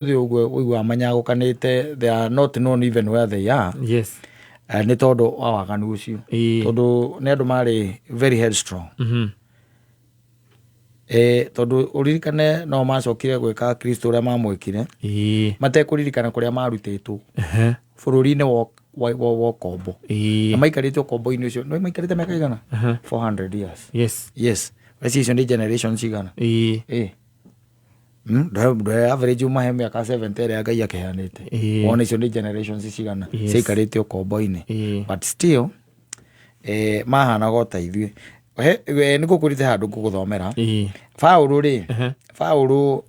Uigwa manyago kanite, they are not known even where they are. Yes. Ni tondu wa waganu ucio. Tondu ni andu mari very headstrong. Tondu uririkane no macokire gwika Kristo uria mamwikire. Matekuririkana kuria marutitwo. Bururi-ini wa kombo. Na maikarite kombo-ini ucio. No maikarite miaka igana? 400 years. Yes. Yes. Wesi ni generation cigana? The average umahe miaka 70 ria Ngai akehanite. Wona icio ni generations cigana? Cikarite kombo-ini. But still mahana gota ithuĩ. Nĩ gũkũrĩte handũ ngũgũthomera. Paũlũ rĩ, Paũlũ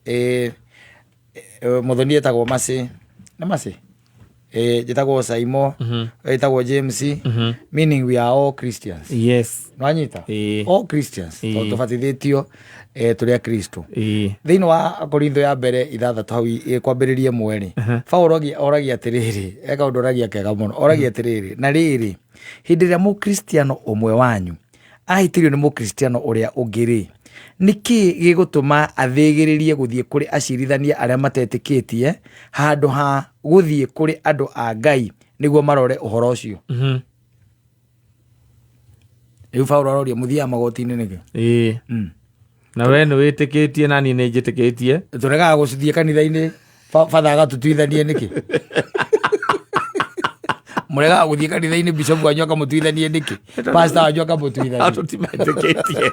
mũthoni etagwo Masi, na Masi etagwo Simon, etagwo James, meaning we are all Christians. Yes. Nwanyita? All Christians. Tũbatithĩtio tũrĩ a Kristo. Thĩinĩ wa Korintho ya mbere 6 hau kwambĩrĩria mweri. Paũlũ oragia atĩrĩrĩ, eka ũndũ oragia kega mũno. Oragia atĩrĩrĩ, na rĩrĩ, hĩndĩ ĩrĩa mũkristiano ũmwe wanyu ahĩtĩrio nĩ mũkristiano ũrĩa ũngĩ rĩ, nĩkĩ gĩgũtũma athĩgĩrĩrie gũthiĩ kũrĩ acirithania arĩa matetĩkĩtie handũ ha gũthiĩ kũrĩ andũ a Ngai nĩguo marore ũhoro ũcio? Rĩu Paũlũ aroria mũthia magoti-inĩ nĩkĩ? Na we nĩ wĩtĩkĩtie na niĩ nĩ njĩtĩkĩtie. Tũregaga gũcithiĩ kanitha-inĩ batha agatũtuithanie nĩkĩ? Mũregaga gũthiĩ kanitha-inĩ bishop wanyu akamũtuithanie nĩkĩ? Pastor wanyu akamũtuithanie. Tũtimetĩkĩtie.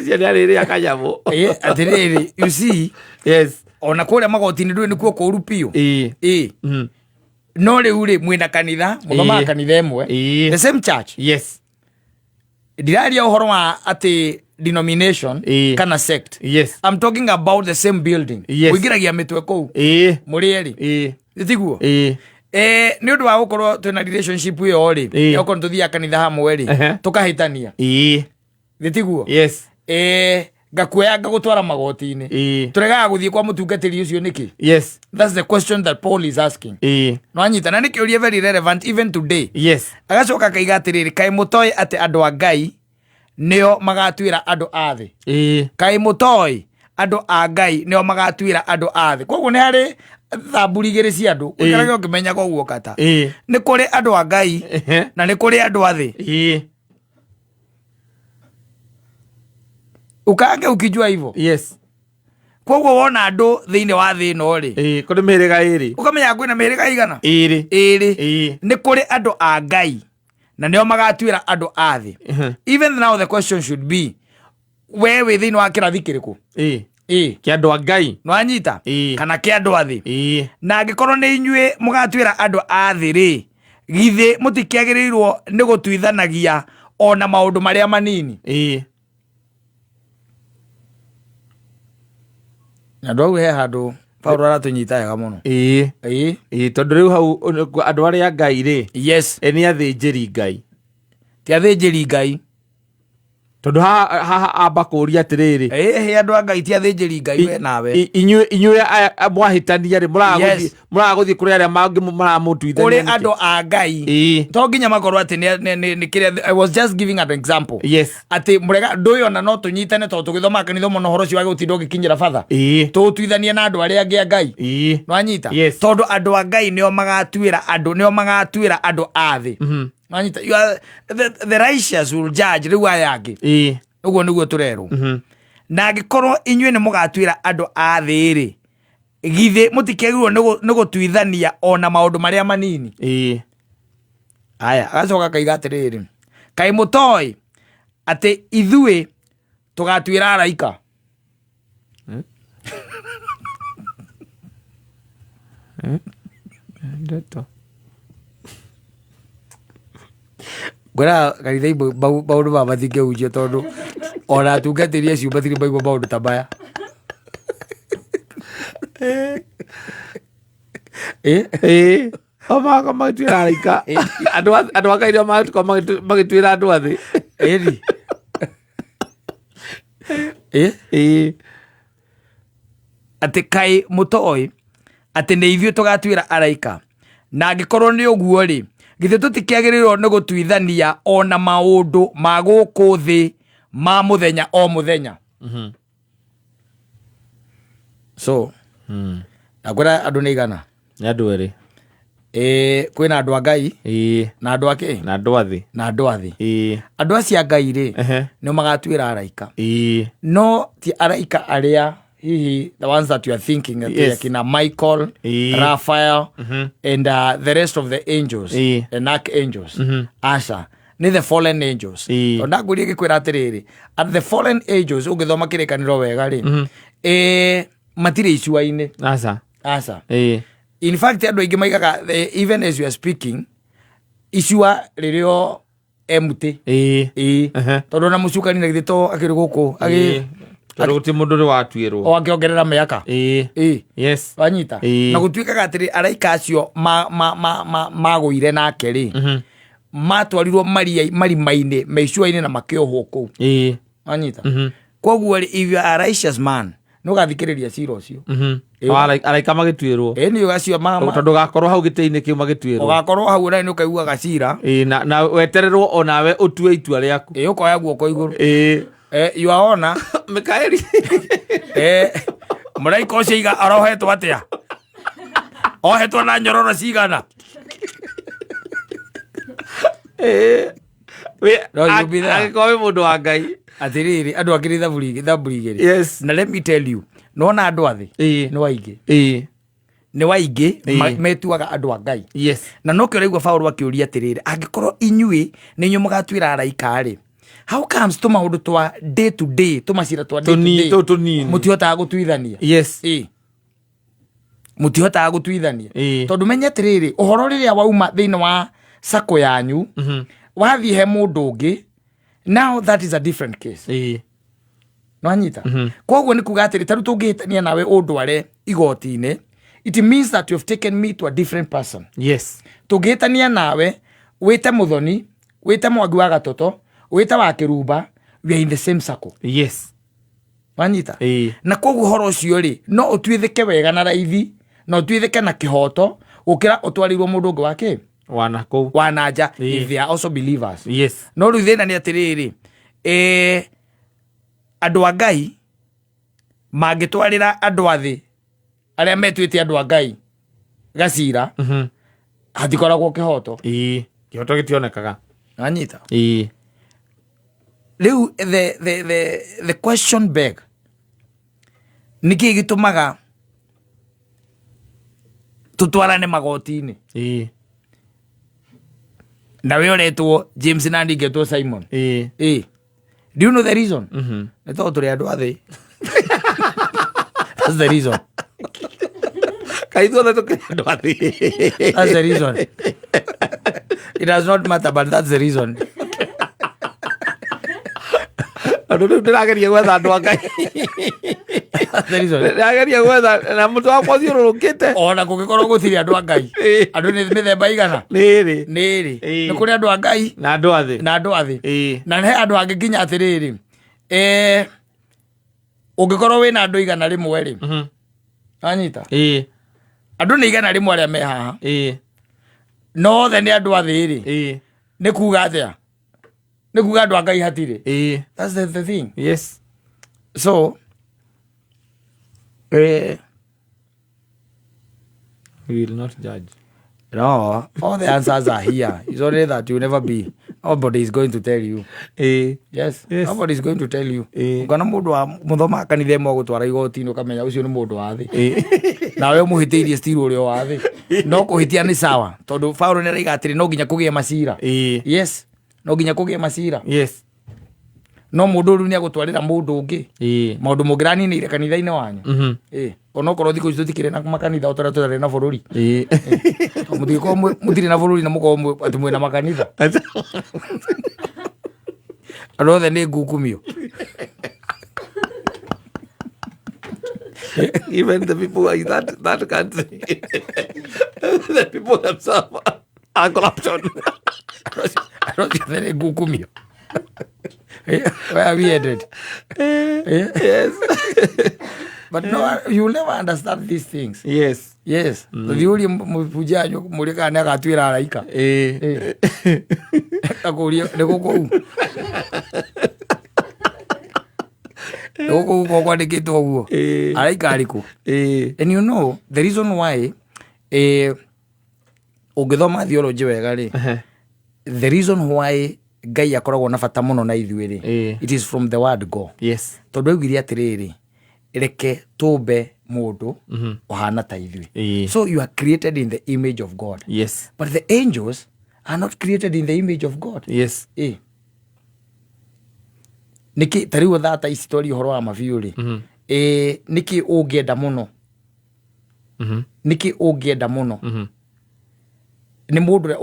Cia nĩ arĩrĩ akanyamũ. Atĩrĩrĩ, you see, yes, ona kũrĩa magoti-inĩ ndũĩ nĩkuo kũru piũ. No rĩu rĩ mwĩna kanitha, mũthomaga kanitha ĩmwe, the same church. Yes. Ndiraria ũhoro wa atĩ denomination kana sect. Yes. I'm talking about the same building. Ũingĩragia mĩtwe kũu. Mũrĩ erĩ. Tiguo? Nĩ ũndũ wa gũkorwo twĩna relationship ĩyo rĩ, okorwo tũthiaga kanitha hamwe rĩ, tũkahĩtania. Tiguo? Yes. Ngakuoya ngagũtwara magoti-inĩ. Tũregaga gũthiĩ kwa mũtungatĩri ũcio nĩkĩ? Yes. That's the question that Paul is asking. No anyita na nĩ kĩũria very relevant even today. Yes. Agacoka akaiga atĩrĩrĩ, kaĩ mũtoĩ atĩ andũ a Ngai nĩo magatuĩra andũ a thĩ? Kaĩ mũtoĩ andũ a Ngai nĩo magatuĩra andũ a thĩ? Koguo nĩ harĩ thamburi igĩrĩ cia andũ. Ũikaraga ũkĩmenyaga ũguo kata. Nĩ kũrĩ andũ a Ngai na nĩ kũrĩ andũ a thĩ. Ukaange ukijua hivyo. Yes. Koguo wona andũ thĩinĩ wa thĩ ĩno rĩ, kũrĩ mĩhĩrĩga ĩrĩ. Ũkamenya kwĩna mĩhĩrĩga igana? Ĩrĩ. Nĩ kũrĩ andũ a Ngai na nĩo magatuĩra andũ a thĩ. Even now the question should be, we wĩ thĩinĩ wa kĩrathi kĩrĩkũ? Kĩa andũ a Ngai. Nwanyita? Kana kĩa andũ a thĩ? Na angĩkorwo nĩ inyuĩ mũgatuĩra andũ a thĩ rĩ, githĩ mũtikĩagĩrĩirwo nĩ gũtuithanagia ona maũndũ marĩa manini? Na ndau he handũ Paũlũ aratũnyita wega mũno. Tondũ rĩu hau andũ arĩa Ngai rĩ, yes, nĩ athĩnjĩri Ngai. Ti athĩnjĩri Ngai. Tondũ haha amba kũria atĩrĩrĩ, he andũ a Ngai ti athĩnjĩri Ngai we nawe. Inyuĩ mwahĩtania rĩ, mũragũthiĩ kũrĩ arĩa mangĩ maramũtuithania. Kũrĩ andũ a Ngai to nginya makorwo atĩ nĩ kĩrĩa. I was just giving an example. Yes. Atĩ mũrega ndũĩ ona no tũnyitane tondũ tũgĩthoma kanitha mũno ũhoro ũcio wa gũtinda ũgĩkinyĩra batha. Tũtuithanie na andũ arĩa angĩ a Ngai. Nwanyita? Tondũ andũ a Ngai nĩo magatuĩra andũ a thĩ. Nwanyita? The righteous will judge rĩu aya angĩ. Ũguo nĩguo tũrerwo. Na angĩkorwo inyuĩ nĩ mũgatuĩra andũ a thĩ rĩ, githĩ mũtikĩagĩrĩirwo nĩ gũtuithania ona maũndũ marĩa manini? Aya, agacoka akaiga atĩrĩrĩ, kaĩ mũtoĩ atĩ ithuĩ tũgatuĩra araika? Gwera kanitha maũndũ ma matingĩhunjio tondũ ona atungatĩri acio matirĩ maigua maũndũ ta maya. Omaka magĩtuĩra araika. Andũ a Ngai nĩo magĩtuĩra andũ a thĩ. Atĩ kaĩ mũtoĩ atĩ nĩ ithuĩ tũgatuĩra araika? Na angĩkorwo nĩ ũguo rĩ, githĩ tũtikĩagĩrĩirwo nĩ gũtuithania ona maũndũ ma gũkũ thĩ ma mũthenya o mũthenya? So nakwira andu ni igana andu eri kwina andu a Ngai na andu ake na andu athi andu acia Ngai ri no magatwira araika no ti araika aria hihi the ones that you are thinking kina Michael, Raphael and the rest of the angels and archangels. Asha ni the fallen angels. Onda nguri gikwira atiriri at the fallen angels ugithoma kirikaniro wega ri matire icua-ini. Asa in fact andu aingi maigaga even as you are speaking icua ririo empty tondu na mucukani na githito akiri guku Turuti mundu ri watwirwo o akiongerera miaka yes wanyita na gutwikaga atiri araika acio maguire nake ri matwarirwo mari-maini meicua-ini na makiohwo kuu wanyita koguo if you are a righteous man no gathikiriria cira ucio araika magitwirwo ni ugacio tondu gakorwo hau giti-ini kiu magitwirwo ugakorwo hau na ni ukaigua gacira na wetererwo onawe utue itua riaku ukoya guoko iguru you are ona Mikaeli muraika ucio iga arohetwo atia ohetwo na nyororo cigana agikowe mundu wa Ngai atiriri andu akiri thaburi igiri yes na let me tell you nona andu athi ni waingi metuaga andu a Ngai yes na no kä raigua Paulo akiuria atiriri angikorwo inyui ni nyu mugatwira araika ri how comes to maundu twa day to day macira twa day to day mutihotaga gutwithania yes mutihotaga gutwithania tondu menye atiriri uhoro riria wauma thiini wa sako yanyu wathie he mundu ungi now that is a different case no anyita koguo ni kuga atiri taru tungihitania nawe undware igoti-ini it means that you have taken me to a different person. Yes. Tungihitania nawe wite muthoni wite mwangi wa gatoto wite wa kirumba we are in the same circle. Yes. Wanyita na koguo horo ucio ri no utwithike wega na raithi no utwithike na kihoto ukira utwarirwo mundu ungi wake wanaja if they are also believers. Yes. No ru thina ni atiriri andu a Ngai mangitwarira andu athi aria metwite andu a Ngai gacira hatikoragwo kihoto kihoto gitionekaga anyita riu the question beg niki gitumaga tutwarane magoti-ini na we oretwo James Nandi getwo Simon do you know the reason? Neto turi andu athi that's the reason. Kaitho na tukiri andu athi that's the reason. It does not matter but that's the reason. Andu ndirageria gwetha andu a Ngai that's the reason. Ndirageria gwetha na mutu wakwa thiururukite ona gugikorwo gutiri andu a Ngai andu ni mithemba igana niri ni kuri andu a Ngai na andu athi na he andu angi nginya atiriri ungikorwo wina andu igana rimwe ri anyita andu ni igana rimwe aria me haha no the ni andu athi ri ni kuga atia ni kuga andu a Ngai hatiri that's the thing. Yes. So we will not judge. No, all the answers are here. It's only that you never be. Nobody is going to tell you. Yes. Nobody is going to tell you. Ukana mundu wa muthoma kanithe mo gutwara igoti-ini ukamenya ucio ni mundu wa thi. Na we muhitiirie still urio wa thi. No kuhitia ni sawa. Tondu Paulo ni raiga atiri no nginya kugie macira. Yes. No nginya kugie macira. Yes. No mundu ru ni agutwarira mundu ungi maundu mungirani ni kanitha-ini wanyu ono korwo thiku ici tutikire na makanitha utara tutare na bururi muthiko mutire na bururi na muko ati mwena makanitha alothe ni ngukumio. Even the people in that country the people themselves are corruption. Alothe ni ngukumio. Where are we headed? Yes. But no, you'll never understand these things. Yes. Yes. The only mupujanyo mulika na gatwira araika. Akuria ndiko ku. Guko kwandikitwo guo. Araika ariku. And you know the reason why ungithoma theology wega ri. The reason why Ngai akoragwo na bata muno na ithuĩ ri. It is from the word go. Yes. Tondu augire atiriri reke tumbe mundu ohana ta ithuĩ. So you are created in the image of God. Yes. But the angels are not created in the image of God. Yes. Niki tariu thata ici tori horo wa mabiũ ri. Niki ungienda muno. Niki ungienda muno. Ni mundu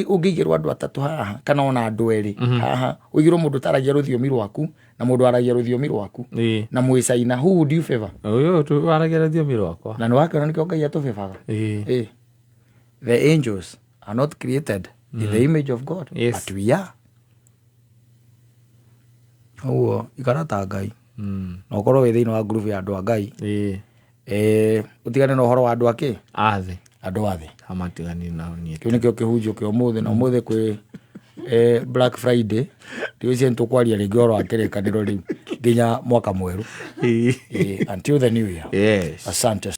ungigirwo andu atatu haha kana ona andu eri haha uigirwo mundu taragia ruthiomi rwaku na mundu aragia ruthiomi rwaku na mwicaina, who would you favor? Uyo tu aragia ruthiomi rwakwa na ni wakona nikio Ngai atubebaga. The angels are not created in the image of God. Yes. But we are. Uo ikarata Ngai na ukorwo wi thiini wa group ya andu a Ngai utigane na uhoro wa andu ake athi andu athi amatigani na ni kiu nikio kihunjio kio muthi na muthi kwi Black Friday ndiucie ntukwaria ringi oro akirikaniro riu nginya mwaka mweru until the new year. Yes. Asante.